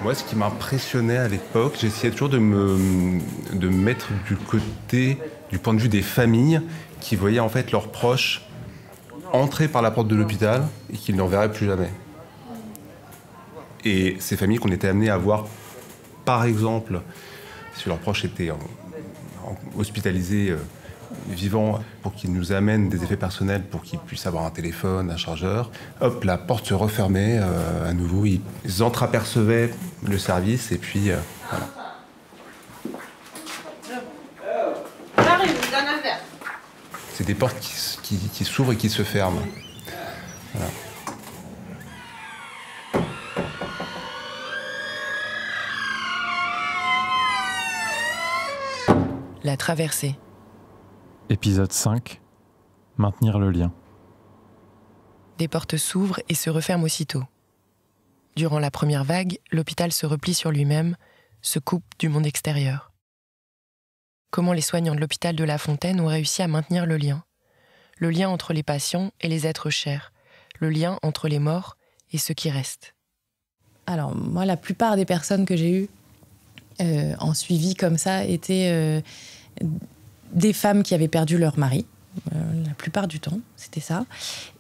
Moi, ce qui m'impressionnait à l'époque, j'essayais toujours de me mettre du point de vue des familles qui voyaient en fait leurs proches entrer par la porte de l'hôpital et qu'ils ne reverraient plus jamais. Et ces familles qu'on était amenés à voir, par exemple, si leurs proches étaient hospitalisés, vivants, pour qu'ils nous amènent des effets personnels, pour qu'ils puissent avoir un téléphone, un chargeur. Hop, la porte se refermait à nouveau. Ils entreapercevaient le service et puis voilà. J'arrive, je vous donne un verre. C'est des portes qui s'ouvrent et qui se ferment. Voilà. La traversée. Épisode 5. Maintenir le lien. Des portes s'ouvrent et se referment aussitôt. Durant la première vague, l'hôpital se replie sur lui-même, se coupe du monde extérieur. Comment les soignants de l'hôpital de La Fontaine ont réussi à maintenir le lien entre les patients et les êtres chers, le lien entre les morts et ceux qui restent. Alors, moi, la plupart des personnes que j'ai eues en suivi comme ça étaient des femmes qui avaient perdu leur mari. La plupart du temps, c'était ça.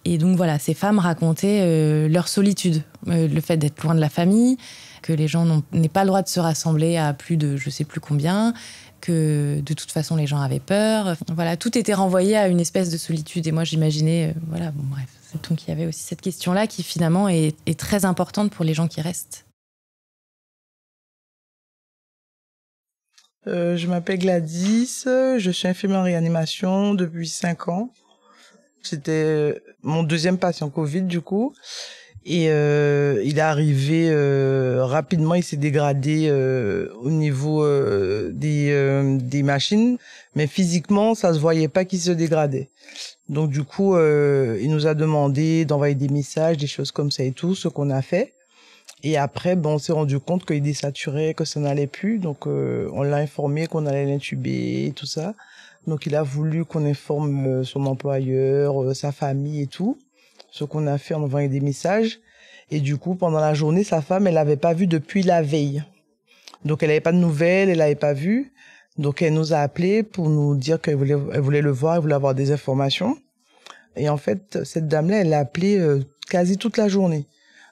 Et donc voilà, ces femmes racontaient leur solitude, le fait d'être loin de la famille, que les gens n'aient pas le droit de se rassembler à plus de je sais plus combien, que de toute façon les gens avaient peur. Voilà, tout était renvoyé à une espèce de solitude. Et moi j'imaginais, voilà, bon bref. Donc il y avait aussi cette question-là qui finalement est très importante pour les gens qui restent. Je m'appelle Gladys, je suis infirmière en réanimation depuis 5 ans. C'était mon deuxième patient Covid du coup. Et il est arrivé rapidement, il s'est dégradé au niveau des machines. Mais physiquement, ça se voyait pas qu'il se dégradait. Donc du coup, il nous a demandé d'envoyer des messages, des choses comme ça et tout, ce qu'on a fait. Et après, on s'est rendu compte qu'il désaturait, que ça n'allait plus. Donc, on l'a informé qu'on allait l'intuber et tout ça. Donc, il a voulu qu'on informe son employeur, sa famille et tout. Ce qu'on a fait en envoyant des messages. Et du coup, pendant la journée, sa femme, elle l'avait pas vu depuis la veille. Donc, elle avait pas de nouvelles, elle l'avait pas vu. Donc, elle nous a appelés pour nous dire qu'elle voulait le voir, elle voulait avoir des informations. Et en fait, cette dame-là, elle l'a appelé quasi toute la journée.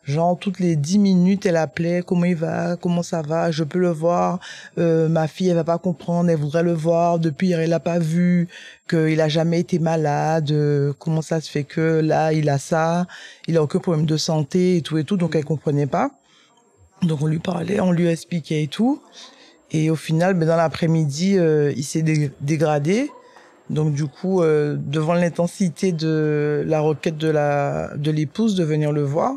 Genre, toutes les 10 minutes, elle appelait, comment il va, comment ça va, je peux le voir, ma fille, elle va pas comprendre, elle voudrait le voir, depuis hier, elle l'a pas vu, qu'il a jamais été malade, comment ça se fait que là, il a ça, il a aucun problème de santé et tout, donc elle comprenait pas. Donc on lui parlait, on lui expliquait et tout. Et au final, dans l'après-midi, il s'est dégradé. Donc du coup, devant l'intensité de la requête de l'épouse de venir le voir,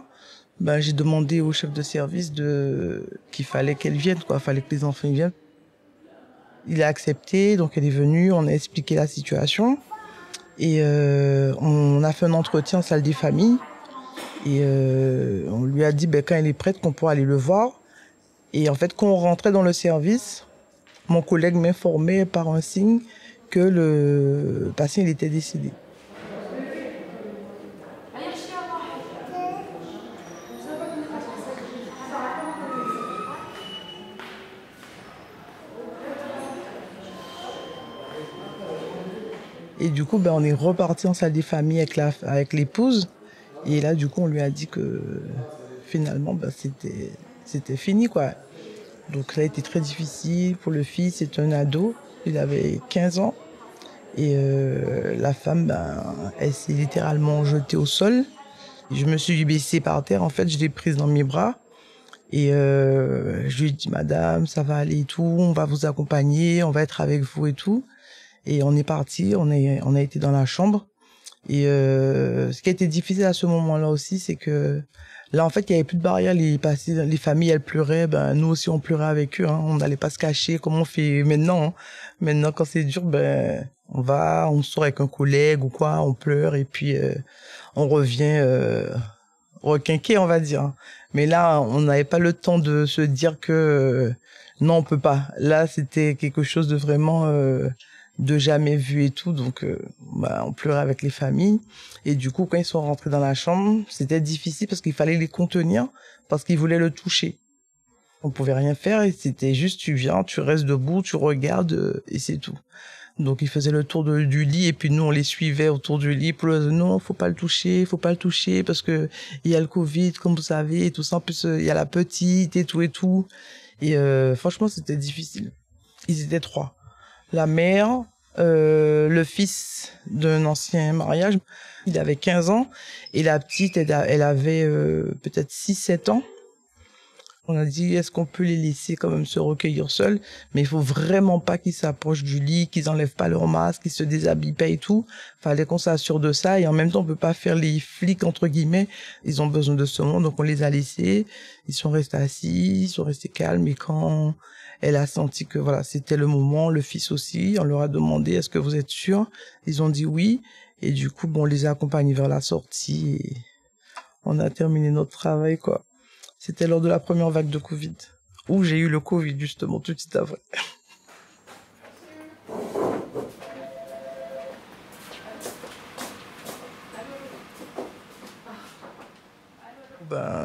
j'ai demandé au chef de service qu'il fallait qu'elle vienne, quoi. Fallait que les enfants viennent. Il a accepté, donc elle est venue, on a expliqué la situation. Et on a fait un entretien en salle des familles. Et on lui a dit quand elle est prête qu'on pourra aller le voir. Et en fait, quand on rentrait dans le service, mon collègue m'informait par un signe que le patient il était décédé. Et du coup, on est reparti en salle des familles avec l'épouse. Et là, du coup, on lui a dit que finalement, c'était fini, quoi. Donc, ça a été très difficile pour le fils. C'est un ado. Il avait 15 ans. Et la femme, elle s'est littéralement jetée au sol. Je me suis baissée par terre. En fait, je l'ai prise dans mes bras. Et je lui ai dit, madame, ça va aller et tout. On va vous accompagner. On va être avec vous et tout. Et on est parti, on a été dans la chambre. Et ce qui a été difficile à ce moment-là aussi, c'est que là, en fait, il y avait plus de barrière. Les familles, elles pleuraient. Nous aussi, on pleurait avec eux. Hein. On n'allait pas se cacher comme on fait maintenant. Hein. Maintenant, quand c'est dur, on sort avec un collègue ou quoi, on pleure et puis on revient requinqué, on va dire. Mais là, on n'avait pas le temps de se dire que non, on peut pas. Là, c'était quelque chose de vraiment de jamais vus et tout. Donc, on pleurait avec les familles. Et du coup, quand ils sont rentrés dans la chambre, c'était difficile parce qu'il fallait les contenir parce qu'ils voulaient le toucher. On pouvait rien faire et c'était juste, tu viens, tu restes debout, tu regardes et c'est tout. Donc, ils faisaient le tour du lit et puis nous, on les suivait autour du lit pour leur dire non, faut pas le toucher parce que il y a le Covid, comme vous savez, et tout ça. En plus, il y a la petite et tout et tout. Et franchement, c'était difficile. Ils étaient 3. La mère, le fils d'un ancien mariage, il avait 15 ans et la petite, elle avait peut-être 6-7 ans. On a dit, est-ce qu'on peut les laisser quand même se recueillir seuls? Mais il faut vraiment pas qu'ils s'approchent du lit, qu'ils enlèvent pas leur masque, qu'ils se déshabillent pas et tout. Fallait qu'on s'assure de ça. Et en même temps, on peut pas faire les flics, entre guillemets. Ils ont besoin de ce monde, donc on les a laissés. Ils sont restés assis, ils sont restés calmes. Et quand elle a senti que voilà, c'était le moment, le fils aussi, on leur a demandé, est-ce que vous êtes sûrs? Ils ont dit oui. Et du coup, on les a accompagnés vers la sortie et on a terminé notre travail, quoi. C'était lors de la première vague de Covid, où j'ai eu le Covid, justement, tout de suite après.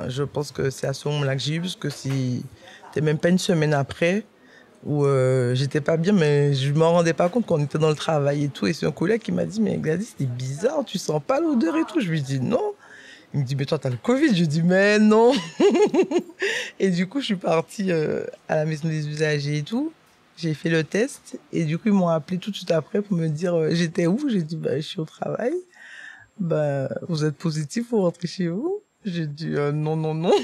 Je pense que c'est à ce moment-là que j'ai eu, parce que c'était même pas une semaine après, où j'étais pas bien, mais je m'en rendais pas compte qu'on était dans le travail et tout. Et c'est un collègue qui m'a dit, mais Gladys, c'était bizarre, tu sens pas l'odeur et tout. Je lui dis non. Il me dit, mais toi, t'as le Covid. Je lui dis, mais non. Et du coup, je suis partie à la maison des usagers et tout. J'ai fait le test. Et du coup, ils m'ont appelé tout de suite après pour me dire, j'étais où? J'ai dit, je suis au travail. Vous êtes positif, vous rentrez chez vous? J'ai dit, non, non, non.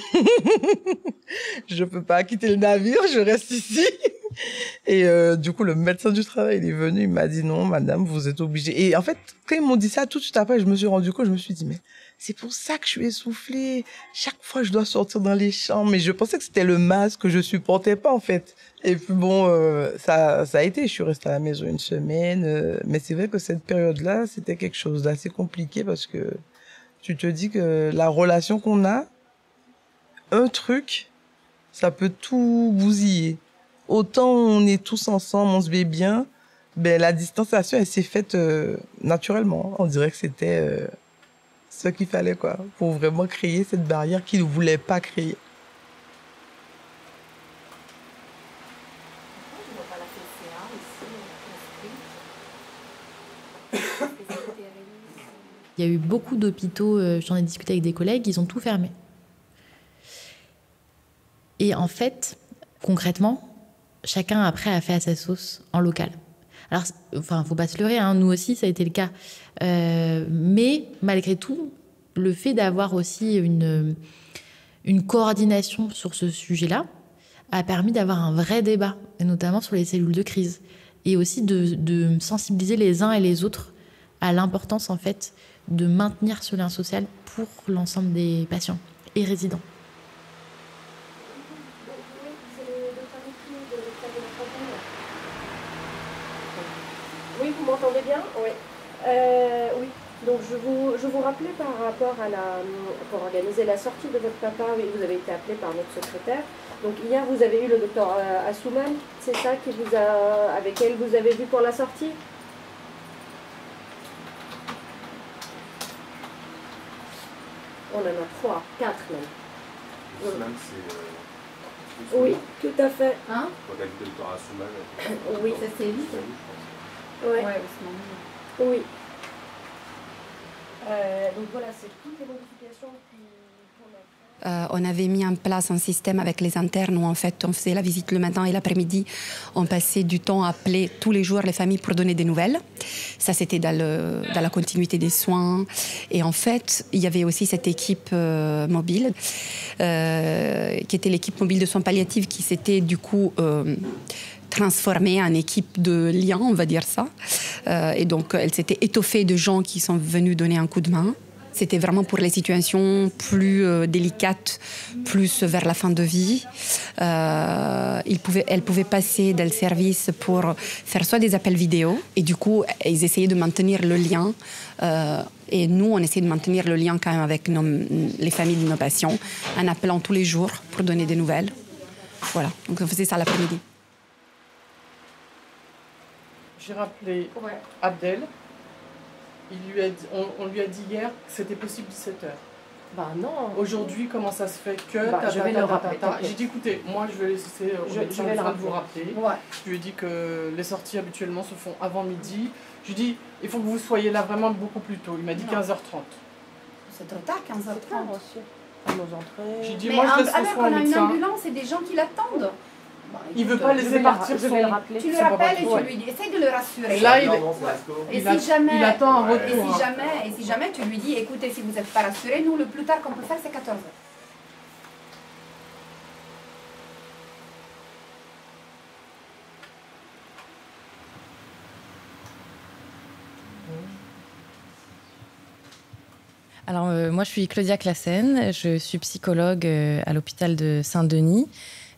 Je peux pas quitter le navire, je reste ici. Et du coup, le médecin du travail, il est venu, il m'a dit, non, madame, vous êtes obligée. Et en fait, quand ils m'ont dit ça, tout de suite après, je me suis rendu compte, je me suis dit, mais c'est pour ça que je suis essoufflée. Chaque fois, je dois sortir dans les chambres. Mais je pensais que c'était le masque que je supportais pas, en fait. Et puis bon, ça a été. Je suis restée à la maison une semaine. Mais c'est vrai que cette période-là, c'était quelque chose d'assez compliqué parce que tu te dis que la relation qu'on a, un truc, ça peut tout bousiller. Autant on est tous ensemble, on se met bien, la distanciation, elle s'est faite naturellement. On dirait que c'était ce qu'il fallait, quoi, pour vraiment créer cette barrière qu'ils ne voulaient pas créer. Il y a eu beaucoup d'hôpitaux, j'en ai discuté avec des collègues, ils ont tout fermé. Et en fait, concrètement, chacun après a fait à sa sauce en local. Alors, faut pas se leurrer, hein, nous aussi, ça a été le cas. Mais malgré tout, le fait d'avoir aussi une coordination sur ce sujet-là a permis d'avoir un vrai débat, et notamment sur les cellules de crise, et aussi de sensibiliser les uns et les autres à l'importance, en fait, de maintenir ce lien social pour l'ensemble des patients et résidents. Oui, vous m'entendez bien? Oui. Oui. Donc je vous rappelais par rapport à pour organiser la sortie de votre papa, oui, vous avez été appelé par notre secrétaire. Donc hier vous avez eu le docteur Assouman, c'est ça avec elle vous avez vu pour la sortie? On en a 3, 4 même. Assouman, c'est... Oui, tout à fait. Hein? Quand elle dit docteur Assouman... Oui, Ça c'est vite. ouais. Ouais, Oui. Donc voilà, c'est toutes les modifications qu'on a fait. On avait mis en place un système avec les internes où en fait on faisait la visite le matin et l'après-midi. On passait du temps à appeler tous les jours les familles pour donner des nouvelles. Ça c'était dans la continuité des soins. Et en fait, il y avait aussi cette équipe mobile qui était l'équipe mobile de soins palliatifs qui s'était du coup transformée en équipe de lien, on va dire ça. Et donc elle s'était étoffée de gens qui sont venus donner un coup de main. C'était vraiment pour les situations plus délicates, plus vers la fin de vie. Elle pouvait passer dans le service pour faire soit des appels vidéo, et du coup, ils essayaient de maintenir le lien. Et nous, on essayait de maintenir le lien quand même avec les familles de nos patients, en appelant tous les jours pour donner des nouvelles. Voilà, donc on faisait ça l'après-midi. Je j'ai rappelé Ouais. Abdel. On lui a dit hier que c'était possible 17h. Bah non. Aujourd'hui, comment ça se fait que... Je vais le rappeler. J'ai dit, écoutez, moi je vais laisser Je vais le rappeler. vous rappeler. Ouais. Je lui ai dit que les sorties habituellement se font avant midi. Je lui ai dit, il faut que vous soyez là vraiment beaucoup plus tôt. Il m'a dit 15h30. C'est trop tard, 15h30. Aussi. À nos entrées. J'ai dit, Mais moi je laisse avec le soin au on a une médecin. ambulance et des gens qui l'attendent. Bah, Il veut pas laisser partir Je vais le rappeler. Tu le son rappelles et papa. tu lui dis, essaye de le rassurer. Et là, il attend un Et retour. si jamais tu lui dis, écoutez, si vous n'êtes pas rassuré, nous, le plus tard qu'on peut faire, c'est 14h. Alors, moi, je suis Claudia Classen, je suis psychologue à l'hôpital de Saint-Denis.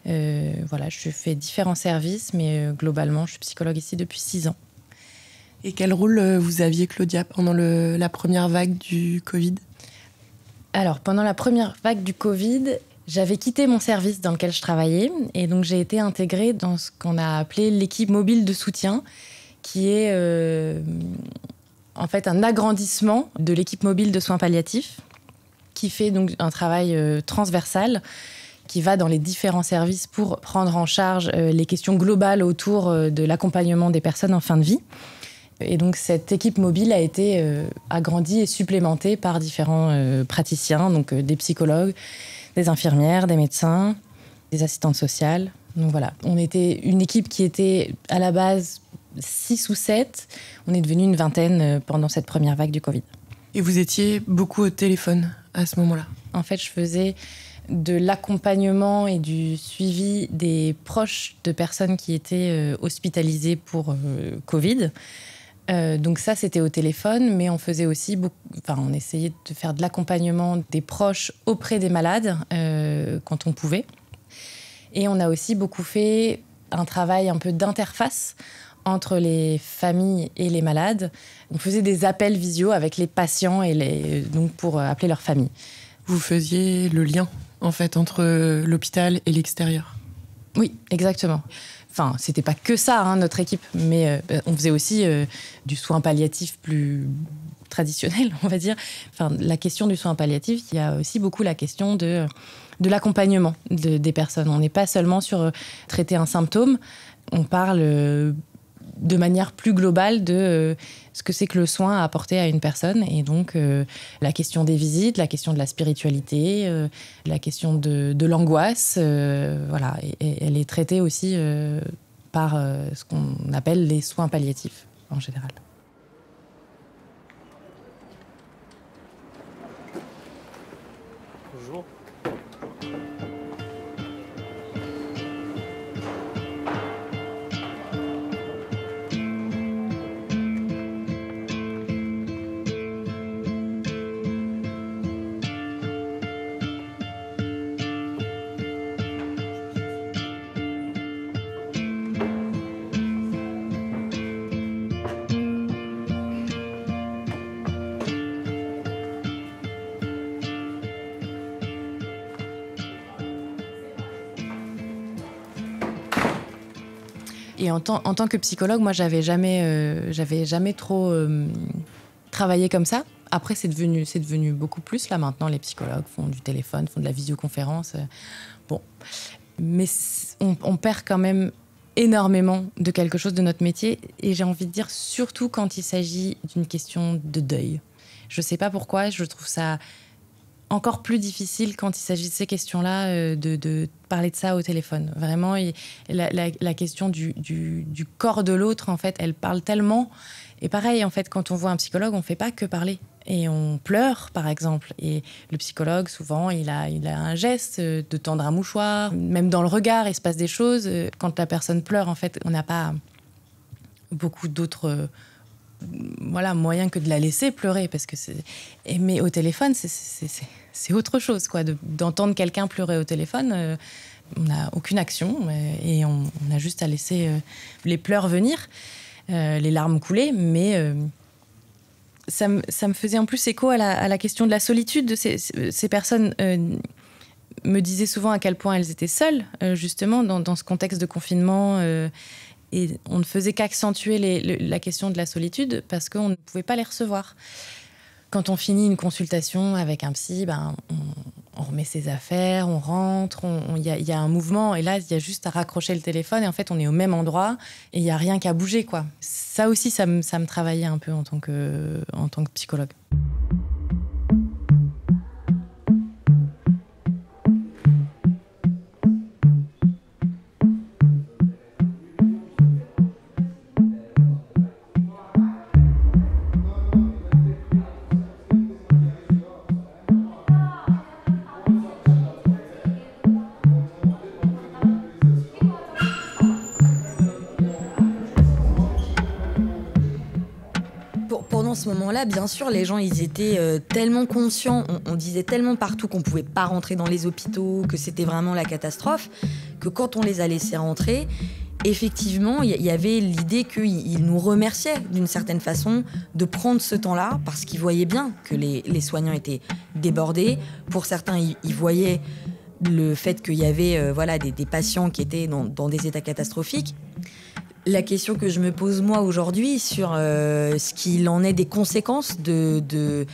Voilà, je fais différents services, mais globalement, je suis psychologue ici depuis 6 ans. Et quel rôle vous aviez, Claudia, pendant la première vague du Covid ? Alors, pendant la première vague du Covid, j'avais quitté mon service dans lequel je travaillais, et donc j'ai été intégrée dans ce qu'on a appelé l'équipe mobile de soutien, qui est en fait un agrandissement de l'équipe mobile de soins palliatifs, qui fait donc un travail transversal, qui va dans les différents services pour prendre en charge les questions globales autour de l'accompagnement des personnes en fin de vie. Et donc cette équipe mobile a été agrandie et supplémentée par différents praticiens, donc des psychologues, des infirmières, des médecins, des assistantes sociales. Donc voilà, on était une équipe qui était à la base 6 ou 7. On est devenu une vingtaine pendant cette première vague du Covid. Et vous étiez beaucoup au téléphone à ce moment-là ? En fait, je faisais de l'accompagnement et du suivi des proches de personnes qui étaient hospitalisées pour Covid. Donc ça, c'était au téléphone, mais on faisait aussi on essayait de faire de l'accompagnement des proches auprès des malades quand on pouvait. Et on a aussi beaucoup fait un travail un peu d'interface entre les familles et les malades. On faisait des appels visio avec les patients donc pour appeler leur famille. Vous faisiez le lien, en fait, entre l'hôpital et l'extérieur ? Oui, exactement. Enfin, c'était pas que ça, notre équipe, mais on faisait aussi du soin palliatif plus traditionnel, on va dire. Enfin, la question du soin palliatif, il y a aussi beaucoup la question de l'accompagnement des personnes. On n'est pas seulement sur traiter un symptôme, on parle de manière plus globale de ce que c'est que le soin à apporter à une personne. Et donc, la question des visites, la question de la spiritualité, la question de l'angoisse, voilà. Et elle est traitée aussi par ce qu'on appelle les soins palliatifs, en général. Bonjour. Et en tant que psychologue, moi, j'avais jamais trop travaillé comme ça. Après, c'est devenu beaucoup plus. Là, maintenant, les psychologues font du téléphone, font de la visioconférence. Bon. Mais on perd quand même énormément de quelque chose de notre métier. Et j'ai envie de dire, surtout quand il s'agit d'une question de deuil. Je ne sais pas pourquoi, je trouve ça encore plus difficile quand il s'agit de ces questions-là, de parler de ça au téléphone. Vraiment, la question du corps de l'autre, en fait, elle parle tellement. Et pareil, en fait, quand on voit un psychologue, on ne fait pas que parler. Et on pleure, par exemple. Et le psychologue, souvent, il a un geste de tendre un mouchoir. Même dans le regard, il se passe des choses. Quand la personne pleure, en fait, on n'a pas beaucoup d'autres moyens que de la laisser pleurer. Parce que mais au téléphone, c'est autre chose, quoi. D'entendre quelqu'un pleurer au téléphone, on n'a aucune action. Et on a juste à laisser les pleurs venir, les larmes couler. Mais ça me faisait en plus écho à la question de la solitude de ces personnes. Me disaient souvent à quel point elles étaient seules, justement, dans ce contexte de confinement. Et on ne faisait qu'accentuer la question de la solitude parce qu'on ne pouvait pas les recevoir. Quand on finit une consultation avec un psy, on remet ses affaires, on rentre, il y a un mouvement. Et là, il y a juste à raccrocher le téléphone. Et en fait, on est au même endroit et il n'y a rien qu'à bouger, quoi. Ça aussi, ça me travaillait un peu en tant que psychologue. Pendant ce moment-là, bien sûr, les gens, ils étaient tellement conscients, on disait tellement partout qu'on pouvait pas rentrer dans les hôpitaux, que c'était vraiment la catastrophe, que quand on les a laissés rentrer, effectivement, il y avait l'idée qu'ils nous remerciaient d'une certaine façon de prendre ce temps-là, parce qu'ils voyaient bien que les soignants étaient débordés. Pour certains, ils voyaient le fait qu'il y avait des patients qui étaient dans des états catastrophiques. La question que je me pose moi aujourd'hui sur ce qu'il en est des conséquences de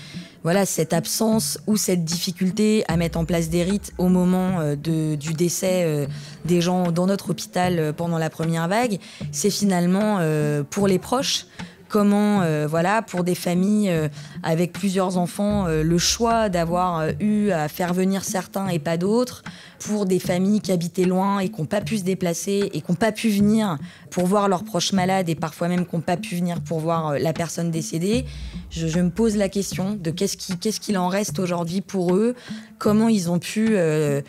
cette absence ou cette difficulté à mettre en place des rites au moment du décès des gens dans notre hôpital pendant la première vague, c'est finalement pour les proches. Comment, pour des familles avec plusieurs enfants, le choix d'avoir eu à faire venir certains et pas d'autres, pour des familles qui habitaient loin et qui n'ont pas pu se déplacer et qui n'ont pas pu venir pour voir leurs proches malades et parfois même qui n'ont pas pu venir pour voir la personne décédée. Je me pose la question de qu'est-ce qu'il en reste aujourd'hui pour eux, comment ils ont pu un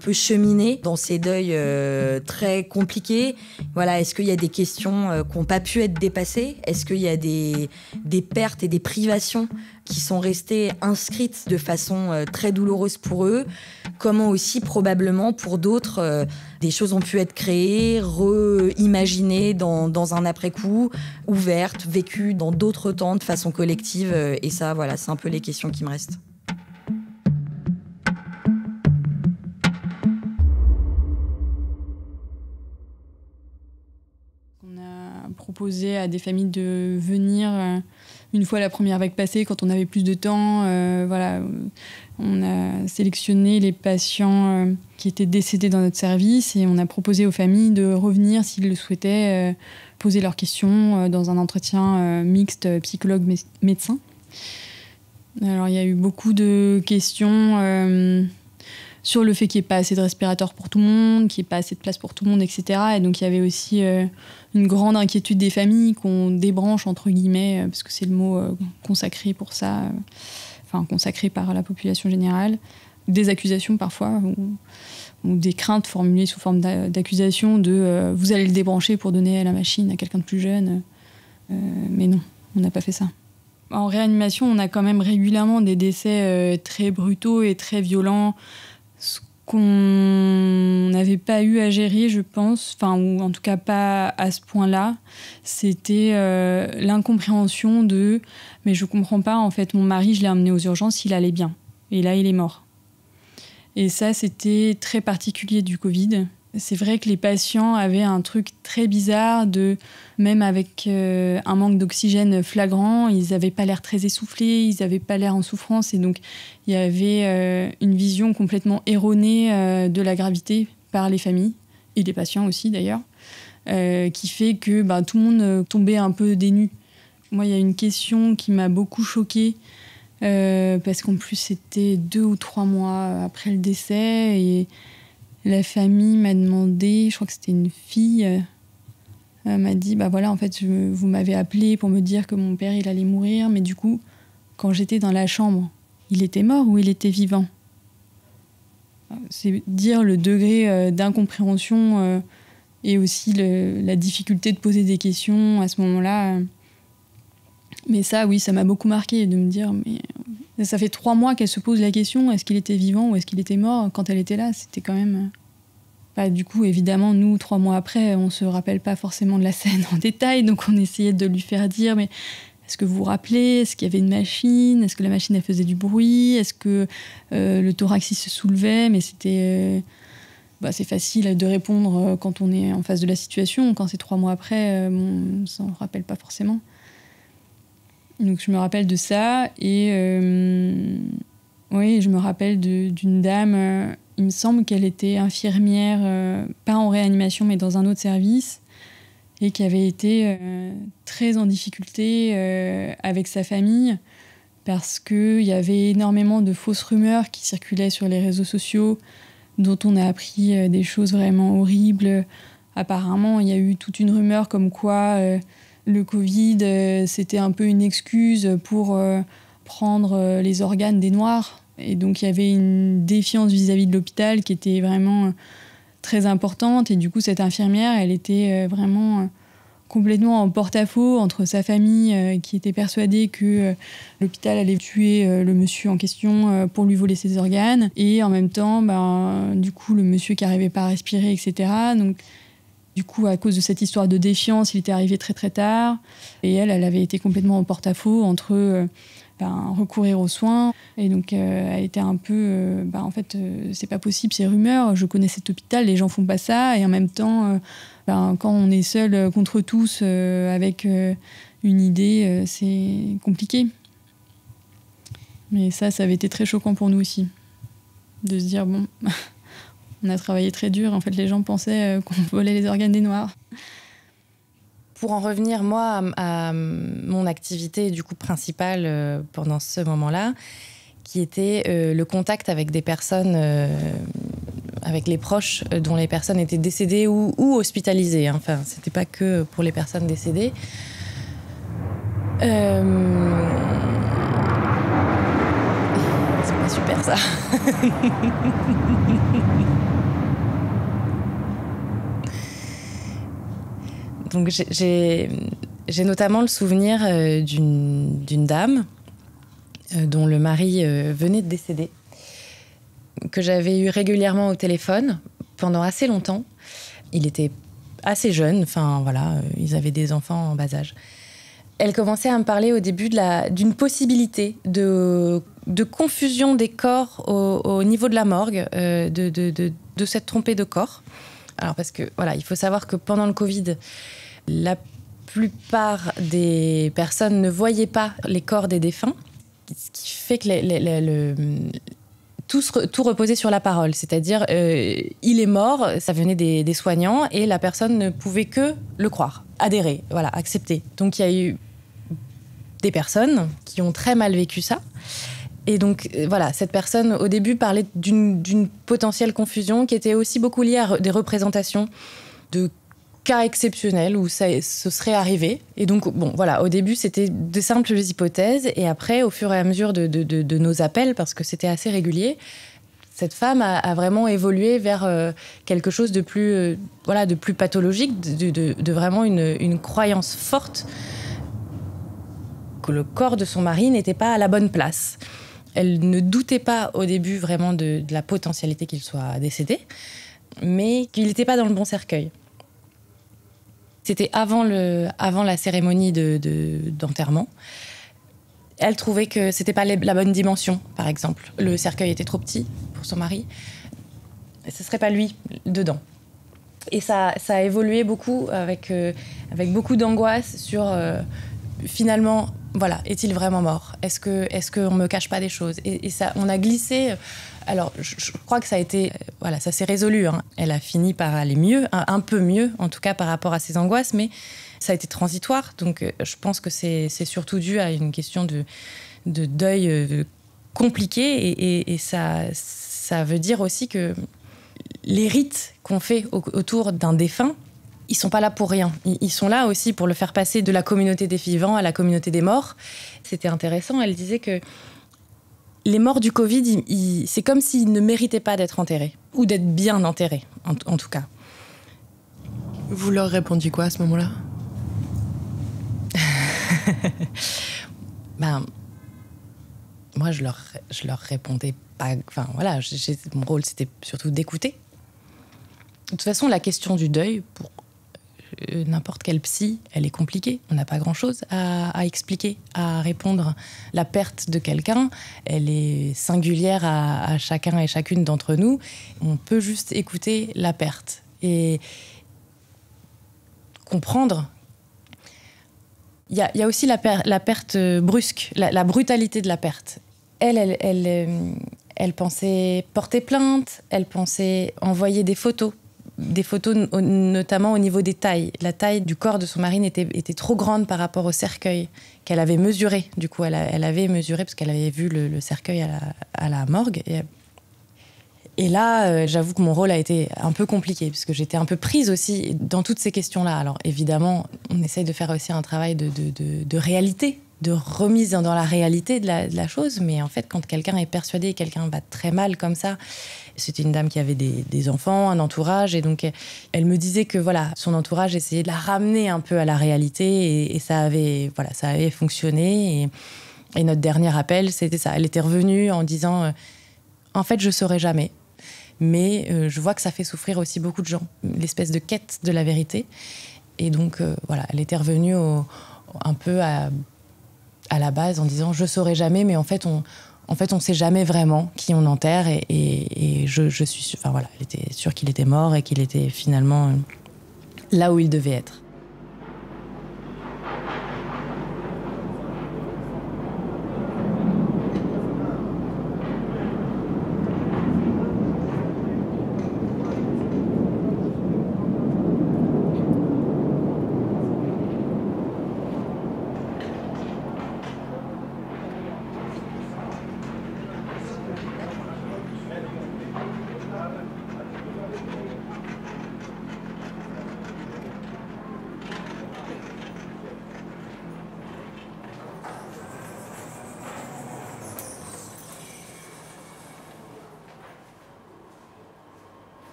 peu cheminer dans ces deuils très compliqués. Est-ce qu'il y a des questions qui n'ont pas pu être dépassées ? Est-ce qu'il y a des pertes et des privations qui sont restées inscrites de façon très douloureuse pour eux? Comment aussi, probablement, pour d'autres, des choses ont pu être créées, reimaginées dans un après-coup, ouvertes, vécues dans d'autres temps, de façon collective. Et ça, c'est un peu les questions qui me restent. On a proposé à des familles de venir une fois la première vague passée, quand on avait plus de temps. On a sélectionné les patients qui étaient décédés dans notre service et on a proposé aux familles de revenir s'ils le souhaitaient, poser leurs questions dans un entretien mixte psychologue-médecin. Alors il y a eu beaucoup de questions sur le fait qu'il n'y ait pas assez de respirateurs pour tout le monde, qu'il n'y ait pas assez de place pour tout le monde, etc. Et donc il y avait aussi une grande inquiétude des familles qu'on débranche, entre guillemets, parce que c'est le mot consacré pour ça, consacré par la population générale. Des accusations parfois, ou des craintes formulées sous forme d'accusation de vous allez le débrancher pour donner la machine à quelqu'un de plus jeune. Mais non, on n'a pas fait ça. En réanimation, on a quand même régulièrement des décès très brutaux et très violents, ce qu'on n'avait pas eu à gérer, je pense, ou en tout cas pas à ce point-là. C'était l'incompréhension de « mais je comprends pas, en fait, mon mari, je l'ai emmené aux urgences, il allait bien. Et là, il est mort. » Et ça, c'était très particulier du Covid. C'est vrai que les patients avaient un truc très bizarre même avec un manque d'oxygène flagrant, ils n'avaient pas l'air très essoufflés, ils n'avaient pas l'air en souffrance. Et donc, il y avait une vision complètement erronée de la gravité par les familles, et les patients aussi d'ailleurs, qui fait que tout le monde tombait un peu des nues. Moi, il y a une question qui m'a beaucoup choquée, parce qu'en plus, c'était 2 ou 3 mois après le décès, et la famille m'a demandé, je crois que c'était une fille, m'a dit, en fait, vous m'avez appelé pour me dire que mon père, il allait mourir, mais du coup, quand j'étais dans la chambre, il était mort ou il était vivant ? C'est dire le degré d'incompréhension et aussi la difficulté de poser des questions à ce moment-là. Mais ça, oui, ça m'a beaucoup marqué de me dire, mais ça fait 3 mois qu'elle se pose la question, est-ce qu'il était vivant ou est-ce qu'il était mort ? Quand elle était là, c'était quand même... du coup, évidemment, nous, 3 mois après, on se rappelle pas forcément de la scène en détail, donc on essayait de lui faire dire, mais est-ce que vous vous rappelez ? Est-ce qu'il y avait une machine ? Est-ce que la machine, elle faisait du bruit ? Est-ce que le thorax, il se soulevait ? Mais c'était c'est facile de répondre quand on est en face de la situation. Quand c'est 3 mois après, ça ne rappelle pas forcément. Donc je me rappelle de ça. Et oui, je me rappelle d'une dame, il me semble qu'elle était infirmière, pas en réanimation, mais dans un autre service, et qui avait été très en difficulté avec sa famille, parce qu'il y avait énormément de fausses rumeurs qui circulaient sur les réseaux sociaux, dont on a appris des choses vraiment horribles. Apparemment, il y a eu toute une rumeur comme quoi le Covid, c'était un peu une excuse pour prendre les organes des Noirs. Et donc, il y avait une défiance vis-à-vis de l'hôpital qui était vraiment très importante. Et du coup, cette infirmière, elle était vraiment complètement en porte-à-faux entre sa famille qui était persuadée que l'hôpital allait tuer le monsieur en question pour lui voler ses organes, et en même temps du coup le monsieur qui n'arrivait pas à respirer, etc. Donc du coup, à cause de cette histoire de défiance, il était arrivé très très tard, et elle avait été complètement en porte-à-faux entre recourir aux soins. Et donc elle était un peu en fait c'est pas possible ces rumeurs, je connais cet hôpital, les gens font pas ça. Et en même temps quand on est seul contre tous avec une idée, c'est compliqué. Mais ça avait été très choquant pour nous aussi, de se dire bon on a travaillé très dur, en fait les gens pensaient qu'on volait les organes des Noirs. Pour en revenir, moi, à mon activité du coup principale pendant ce moment-là, qui était le contact avec des personnes, avec les proches dont les personnes étaient décédées ou hospitalisées. Enfin, c'était pas que pour les personnes décédées. C'est pas super ça. Donc j'ai notamment le souvenir d'une dame dont le mari venait de décéder, que j'avais eu régulièrement au téléphone pendant assez longtemps. Il était assez jeune, enfin voilà, ils avaient des enfants en bas âge. Elle commençait à me parler au début d'une possibilité de confusion des corps au niveau de la morgue, de s'être trompée de corps. Alors parce que voilà, il faut savoir que pendant le Covid, la plupart des personnes ne voyaient pas les corps des défunts, ce qui fait que tout reposait sur la parole. C'est-à-dire, il est mort, ça venait des soignants, et la personne ne pouvait que le croire, adhérer, voilà, accepter. Donc il y a eu des personnes qui ont très mal vécu ça. Et donc, voilà, cette personne, au début, parlait d'une potentielle confusion qui était aussi beaucoup liée à des représentations de cas exceptionnels où ce serait arrivé. Et donc, bon, voilà, au début, c'était de simples hypothèses. Et après, au fur et à mesure de nos appels, parce que c'était assez régulier, cette femme a vraiment évolué vers quelque chose de plus, de plus pathologique, de vraiment une croyance forte que le corps de son mari n'était pas à la bonne place. Elle ne doutait pas au début vraiment de la potentialité qu'il soit décédé, mais qu'il n'était pas dans le bon cercueil. C'était avant la cérémonie d'enterrement. Elle trouvait que c'était pas la bonne dimension, par exemple. Le cercueil était trop petit pour son mari. Ce serait pas lui dedans. Et ça a évolué beaucoup avec beaucoup d'angoisse sur finalement, voilà, est-il vraiment mort ? Est-ce qu'on me cache pas des choses ? Et ça, on a glissé. Alors, je crois que ça a été, voilà, ça s'est résolu. Hein. Elle a fini par aller mieux, un peu mieux, en tout cas par rapport à ses angoisses, mais ça a été transitoire. Donc, je pense que c'est surtout dû à une question de deuil compliqué, et ça veut dire aussi que les rites qu'on fait autour d'un défunt, ils sont pas là pour rien. Ils sont là aussi pour le faire passer de la communauté des vivants à la communauté des morts. C'était intéressant. Elle disait que les morts du Covid, c'est comme s'ils ne méritaient pas d'être enterrés, ou d'être bien enterrés, en tout cas. Vous leur répondiez quoi à ce moment-là ? Moi, je leur répondais pas. Enfin, voilà, mon rôle, c'était surtout d'écouter. De toute façon, la question du deuil, n'importe quelle psy, elle est compliquée. On n'a pas grand-chose à expliquer, à répondre. La perte de quelqu'un, elle est singulière à chacun et chacune d'entre nous. On peut juste écouter la perte et comprendre. Il y a aussi la perte brusque, la brutalité de la perte. Elle pensait porter plainte, elle pensait envoyer des photos notamment au niveau des tailles. La taille du corps de son mari était trop grande par rapport au cercueil qu'elle avait mesuré. Du coup, elle avait mesuré parce qu'elle avait vu le cercueil à la morgue. Et là, j'avoue que mon rôle a été un peu compliqué parce que j'étais un peu prise aussi dans toutes ces questions-là. Alors évidemment, on essaye de faire aussi un travail de réalité, de remise dans la réalité de la chose. Mais en fait, quand quelqu'un est persuadé, quelqu'un va très mal comme ça. C'était une dame qui avait des enfants, un entourage. Et donc, elle me disait que voilà, son entourage essayait de la ramener un peu à la réalité. Et ça avait fonctionné. Et notre dernier appel, c'était ça. Elle était revenue en disant en fait, je ne saurais jamais. Mais je vois que ça fait souffrir aussi beaucoup de gens. L'espèce de quête de la vérité. Et donc, elle était revenue un peu à la base en disant je saurais jamais, mais en fait on sait jamais vraiment qui on enterre et je suis elle était sûre qu'il était mort et qu'il était finalement là où il devait être.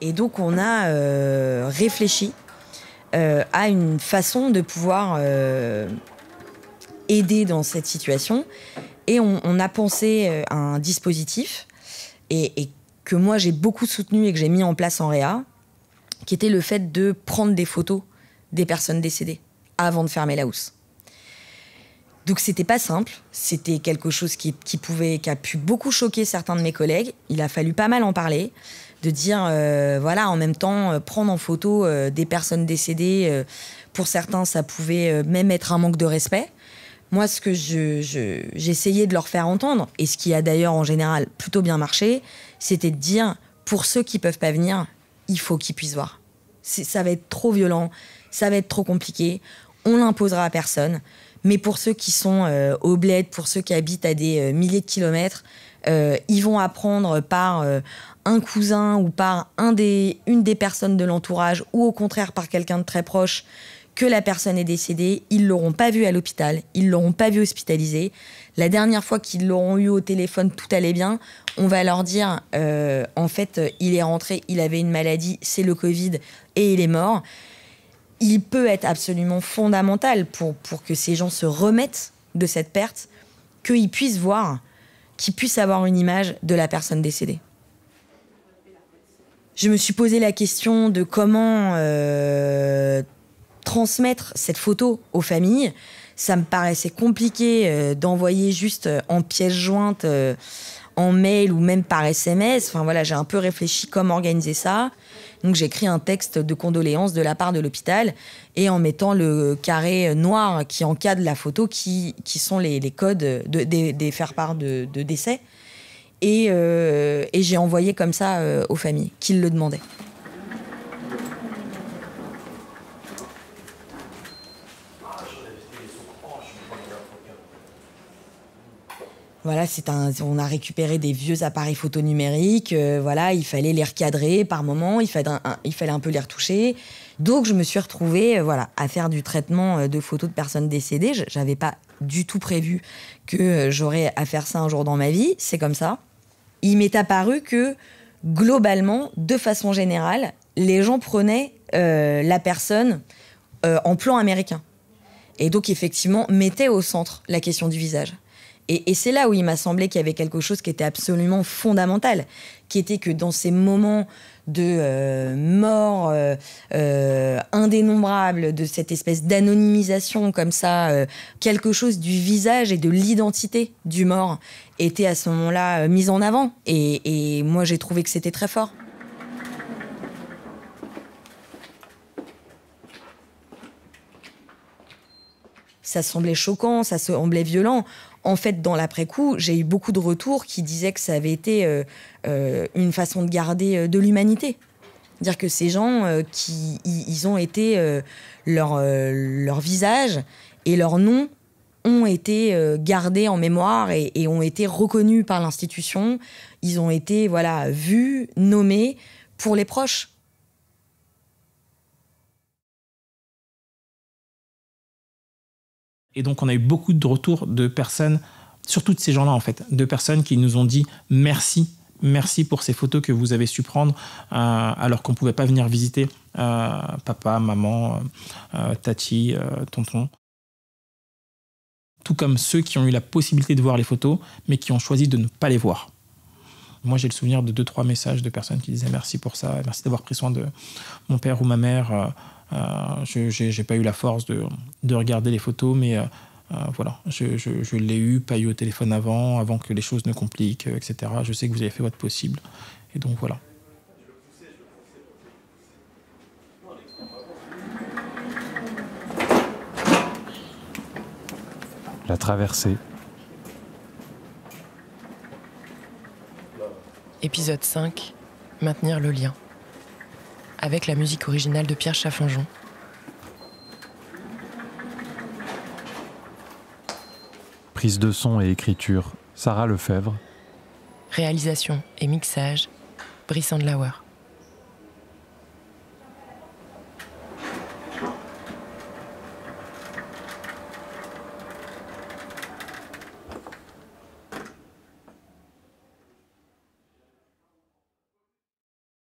Et donc, on a réfléchi à une façon de pouvoir aider dans cette situation. Et on a pensé à un dispositif et que moi, j'ai beaucoup soutenu et que j'ai mis en place en réa, qui était le fait de prendre des photos des personnes décédées avant de fermer la housse. Donc, c'était pas simple. C'était quelque chose qui a pu beaucoup choquer certains de mes collègues. Il a fallu pas mal en parler. De dire, en même temps, prendre en photo des personnes décédées, pour certains, ça pouvait même être un manque de respect. Moi, ce que j'essayais de leur faire entendre, et ce qui a d'ailleurs en général plutôt bien marché, c'était de dire, pour ceux qui peuvent pas venir, il faut qu'ils puissent voir. Ça va être trop violent, ça va être trop compliqué, on l'imposera à personne. Mais pour ceux qui sont au bled, pour ceux qui habitent à des milliers de kilomètres, ils vont apprendre par un cousin ou par une des personnes de l'entourage ou au contraire par quelqu'un de très proche que la personne est décédée. Ils l'auront pas vue à l'hôpital, ils l'auront pas vue hospitalisée. La dernière fois qu'ils l'auront eu au téléphone, tout allait bien. On va leur dire, en fait, il est rentré, il avait une maladie, c'est le Covid et il est mort. Il peut être absolument fondamental pour que ces gens se remettent de cette perte, qu'ils puissent voir, qu'ils puissent avoir une image de la personne décédée. Je me suis posé la question de comment transmettre cette photo aux familles. Ça me paraissait compliqué d'envoyer juste en pièce jointe, en mail ou même par SMS. Enfin voilà, j'ai un peu réfléchi comment organiser ça. Donc j'ai écrit un texte de condoléances de la part de l'hôpital et en mettant le carré noir qui encadre la photo, qui sont les codes des faire-part de décès. Et j'ai envoyé comme ça aux familles qui le demandaient. Voilà, on a récupéré des vieux appareils photo numériques. Il fallait les recadrer par moment, il fallait un peu les retoucher. Donc je me suis retrouvée à faire du traitement de photos de personnes décédées. J'avais pas du tout prévu que j'aurais à faire ça un jour dans ma vie. C'est comme ça. Il m'est apparu que, globalement, de façon générale, les gens prenaient la personne en plan américain. Et donc, effectivement, mettaient au centre la question du visage. Et c'est là où il m'a semblé qu'il y avait quelque chose qui était absolument fondamental, qui était que dans ces moments de mort indénombrable, de cette espèce d'anonymisation comme ça, quelque chose du visage et de l'identité du mort était à ce moment-là mis en avant. Et moi, j'ai trouvé que c'était très fort. Ça semblait choquant, ça semblait violent. En fait, dans l'après-coup, j'ai eu beaucoup de retours qui disaient que ça avait été une façon de garder de l'humanité. Dire que ces gens, ils ont été leur visage et leur nom ont été gardés en mémoire et ont été reconnus par l'institution. Ils ont été vus, nommés pour les proches. Et donc, on a eu beaucoup de retours de personnes, surtout de ces gens-là, en fait, de personnes qui nous ont dit merci. Merci pour ces photos que vous avez su prendre alors qu'on ne pouvait pas venir visiter papa, maman, tati, tonton. Tout comme ceux qui ont eu la possibilité de voir les photos, mais qui ont choisi de ne pas les voir. Moi, j'ai le souvenir de 2-3 messages de personnes qui disaient merci pour ça, merci d'avoir pris soin de mon père ou ma mère. Je n'ai pas eu la force de regarder les photos, mais voilà, je l'ai eu, pas eu au téléphone avant que les choses ne compliquent, etc. Je sais que vous avez fait votre possible. Et donc voilà. La traversée. Épisode 5, maintenir le lien. Avec la musique originale de Pierre Chaffanjon. Prise de son et écriture, Sarah Lefebvre. Réalisation et mixage, Brice Andlauer.